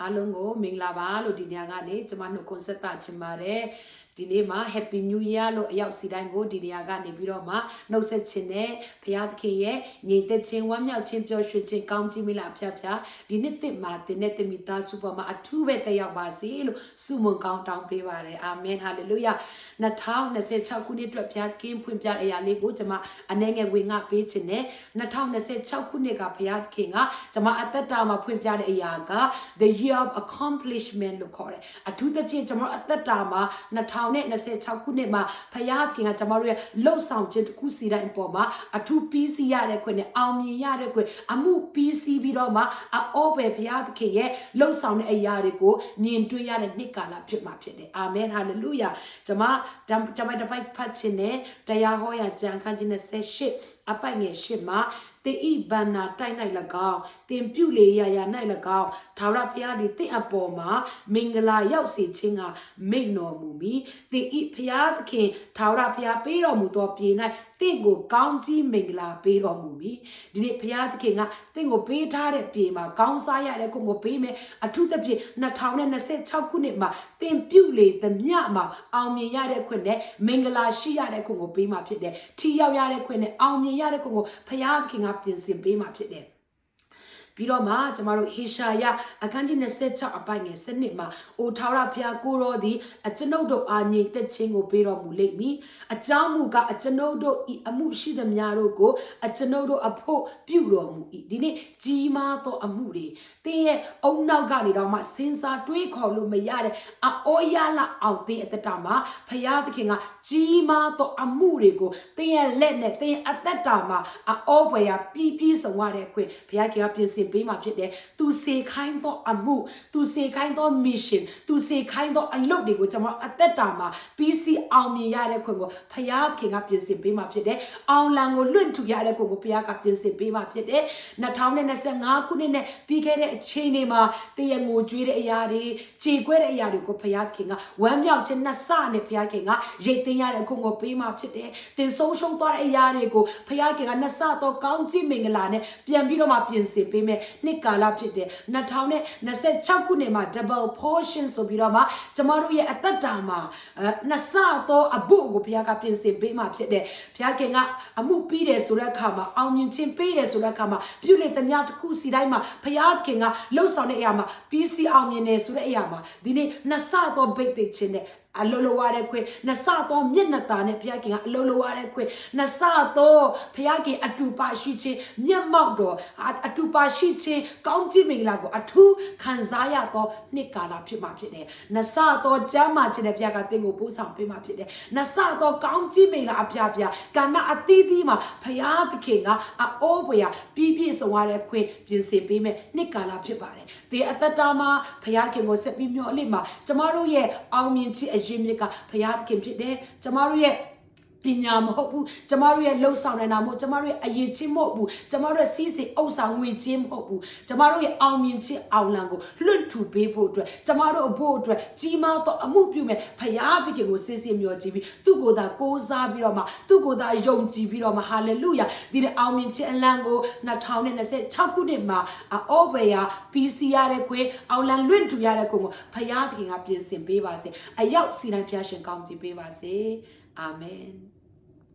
အားလုံးကိုမင်္ဂလာပါလို့ဒီညကနေကျွန်မနှုတ်ခွန်းဆက်တာချင်ပါတယ်ဒီနေ့မှာ Happy New Year လို့အရောက်စီတိုင်းကိုဒီနေရာကနေပြီးတော့မှနှုတ်ဆက်ခြင်းနဲ့ဘုရားသခင်ရဲ့ညီသက်ခြင်းဝမ်းမြောက်ခြင်းပျော်ရွှင်ခြင်းကောင်းချီးမလားဖျားဖျားဒီနှစ်သစ်မှာတင်တဲ့တမိသားစုပေါ်မှာအထူးပဲတက်ရောက်ပါစေလို့ဆုမွန်ကောင်းတောင်းပေးပါတယ်အာမင်ဟာလေလုယာ2026ခုနှစ်အတွက်ဘုရားသခင်ဖွင့်ပြတဲ့အရာလေးကိုကျွန်မအနေငယ်ဝင်ငါပေးခြင်းနဲ့2026ခုနှစ်ကဘုရားသခင်ကကျွန်မအသက်တာမှာဖွင့်ပြတဲ့အရာက the year of accomplishment လို့ခေါ်တယ်အထူးသဖြင့်ကျွန်တော်အသက်တာမှာ2026ခုနှစ်မှာဖယားသခင်ကကျွန်တော်တို့ရဲ့လှုပ်ဆောင်ခြင်းတစ်ခုစီတိုင်းအပေါ်မှာအထူးပြီးစီးရတဲ့ခွင့်နဲ့အောင်မြင်ရတဲ့ခွင့်အမှုပြီးစီးပြီးတော့မှအောပဲဖယားသခင်ရဲ့လှုပ်ဆောင်တဲ့အရာတွေကိုမြင်တွေ့ရတဲ့နှစ်ကာလဖြစ်မှာဖြစ်တယ်အာမင်ဟာလေလုယာကျွန်မတစ်ပိုက်ဖတ်ခြင်းနဲ့တရားဟောရာကျမ်းခန်းကြီး28အပိုက်ငယ်8မှာတင်ဤဘန္နာတိုက်၌၎င်းတင်ပြုလေရာ၌၎င်းထာဝရဘုရားသည်တင့်အပေါ်မှာမင်္ဂလာရောက်စေခြင်းကမိန့်တော်မူမီတင်ဤဘုရားသခင်ထာဝရဘုရားပေးတော်မူသောပြည်၌တင့်ကိုကောင်းကြီးမင်္ဂလာပေးတော်မူမီဒီနေ့ဘုရားသခင်ကတင့်ကိုပေးထားတဲ့ပြည်မှာကောင်းစားရတဲ့ကိုကိုပေးမယ်အထူးသဖြင့်2026ခုနှစ်မှာတင်ပြုလေသမျှမှာအောင်မြင်ရတဲ့ခွင့်နဲ့မင်္ဂလာရှိရတဲ့ခွင့်ကိုပေးမှာဖြစ်တယ်ထီရောက်ရတဲ့ခွင့်နဲ့အောင်မြင်ရတဲ့ခွင့်ကိုဘုရားသခင်ကပြင်ဆင်ပေးမှာဖြစ်တယ်ပြီးတော့မှကျမတို့ဟေရှာယအခန်းကြီး26အပိုင်ငယ်7မှာအိုထာဝရဘုရားကိုရောသည်အကျွန်ုပ်တို့အာငြိမ်သက်ခြင်းကိုပေးတော်မူလိမ့်မည်အကြောင်းမူကားအကျွန်ုပ်တို့ဤအမှုရှိသမျှတို့ကိုအကျွန်ုပ်တို့အဖို့ပြုတော်မူ၏ဒီနေ့ကြီးမားသောအမှုတွေတင်းရဲ့အုံနောက်ကနေတော့မှစဉ်းစားတွေးခေါ်လို့မရတဲ့အောရလာအောင်တင်းအတ္တမှာဘုရားသခင်ကကြီးမားသောအမှုတွေကိုတင်းရဲ့လက်နဲ့တင်းရဲ့အတ္တမှာအောဘွယ်ရပြီးဆုံးရတဲ့ခွင့်ဘုရားကပြင်ဆင်ပေးမှာဖြစ်တယ်သူစေခိုင်းသောအမှုသူစေခိုင်းသော mission သူစေခိုင်းသောအလုပ်တွေကိုကျွန်တော်အသက်တာမှာပြီးစီအောင်မြင်ရတဲ့ခွင့်ကိုဘုရားခင်ကပြင်ဆင်ပေးမှာဖြစ်တယ်အောင်လံကိုလွင့်ထူရတဲ့ခွင့်ကိုဘုရားကပြင်ဆင်ပေးမှာဖြစ်တယ်2025ခုနှစ်နဲ့ပြီးခဲ့တဲ့အချိန်တွေမှာတရငိုကြွေးတဲ့အရာတွေခြေခွဲတဲ့အရာတွေကိုဘုရားခင်ကဝမ်းမြောက်ခြင်းနဲ့စနဲ့ဘုရားခင်ကရိတ်သိမ်းရတဲ့ခွင့်ကိုပေးမှာဖြစ်တယ်တင်ဆုံးရှုံးသွားတဲ့အရာတွေကိုဘုရားခင်ကနှစ်ဆသောကောင်းကြီးမင်္ဂလာနဲ့ပြန်ပြီးတော့မှပြင်ဆင်ပေးမယ်နှစ်ကာလဖြစ်တယ်2026ခုနှစ်မှာ double portion ဆိုပြီးတော့မှကျမတို့ရဲ့အသက်တာမှာနှစ်ဆသောအဖို့ကိုဘုရားကပြင်ဆင်ပေးမှာဖြစ်တယ်ဘုရားခင်ကအမှုပြီးတယ်ဆိုတဲ့အခါမှာအောင်မြင်ခြင်းပေးတယ်ဆိုတဲ့အခါမှာပြုလေသမျှတစ်ခုစီတိုင်းမှာဘုရားခင်ကလှုပ်ဆောင်တဲ့အရာမှာပြီးစီအောင်မြင်တယ်ဆိုတဲ့အရာမှာဒီနေ့နှစ်ဆသောဗိတ်သိခြင်းနဲ့အလိုလိုရတဲ့ခွင့်နှစ်ဆသောမျက်နှာตาနဲ့ဘုရားခင်ကအလိုလိုရတဲ့ခွင့်နှစ်ဆသောဘုရားခင်အတူပါရှိခြင်းမျက်မှောက်တော်အတူပါရှိခြင်းကောင်းကြီးမင်္ဂလာကိုအထူးခံစားရသောနှစ်ကာလဖြစ်မှာဖြစ်တယ်နှစ်ဆသောကျမ်းမာခြင်းနဲ့ဘုရားကသင်ကိုပို့ဆောင်ပေးမှာဖြစ်တယ်နှစ်ဆသောကောင်းကြီးမင်္ဂလာအပြားပြားကာဏအသီးသီးမှာဘုရားသခင်ကအိုးဘွေပြည့်စုံရတဲ့ခွင့်ပြင်ဆင်ပေးမယ်နှစ်ကာလဖြစ်ပါတယ်ဒီအတ္တတာမှာဘုရားခင်ကိုဆက်ပြီးမျှော်လင့်မှာကျမတို့ရဲ့အောင်မြင်ခြင်းအရင်မြစ်ကဘုရားသခင်ဖြစ်တယ်ကျမတို့ရဲ့ပညာမဟုတ်ဘူးကျမတို့ရဲ့လှုပ်ဆောင်နေတာမဟုတ်ကျမတို့ရဲ့အရေးချင်းမဟုတ်ဘူးကျမတို့ရဲ့စီးစိမ်ဥစ္စာငွေချင်းမဟုတ်ဘူးကျမတို့ရဲ့အောင်မြင်ခြင်းအောင်လံကိုလွတ်ထူပေးဖို့အတွက်ကျမတို့အဖို့အတွက်ကြီးမားသောအမှုပြုမဲ့ဘုရားသခင်ကိုစင်စစ်မျှော်ကြည့်ပြီးသူ့ကိုယ်သာကိုးစားပြီးတော့မှသူ့ကိုယ်သာယုံကြည်ပြီးတော့မှဟာလေလုယာဒီအောင်မြင်ခြင်းအလံကို2026ခုနှစ်မှာအောဘယ်ယာပြီးစီရတဲ့ခွေအောင်လံလွတ်ထူရတဲ့ကိုဘုရားသခင်ကပြင်ဆင်ပေးပါစေအရောက်စီတိုင်းဖျားရှင်ကောင်းချီးပေးပါစေအာမင်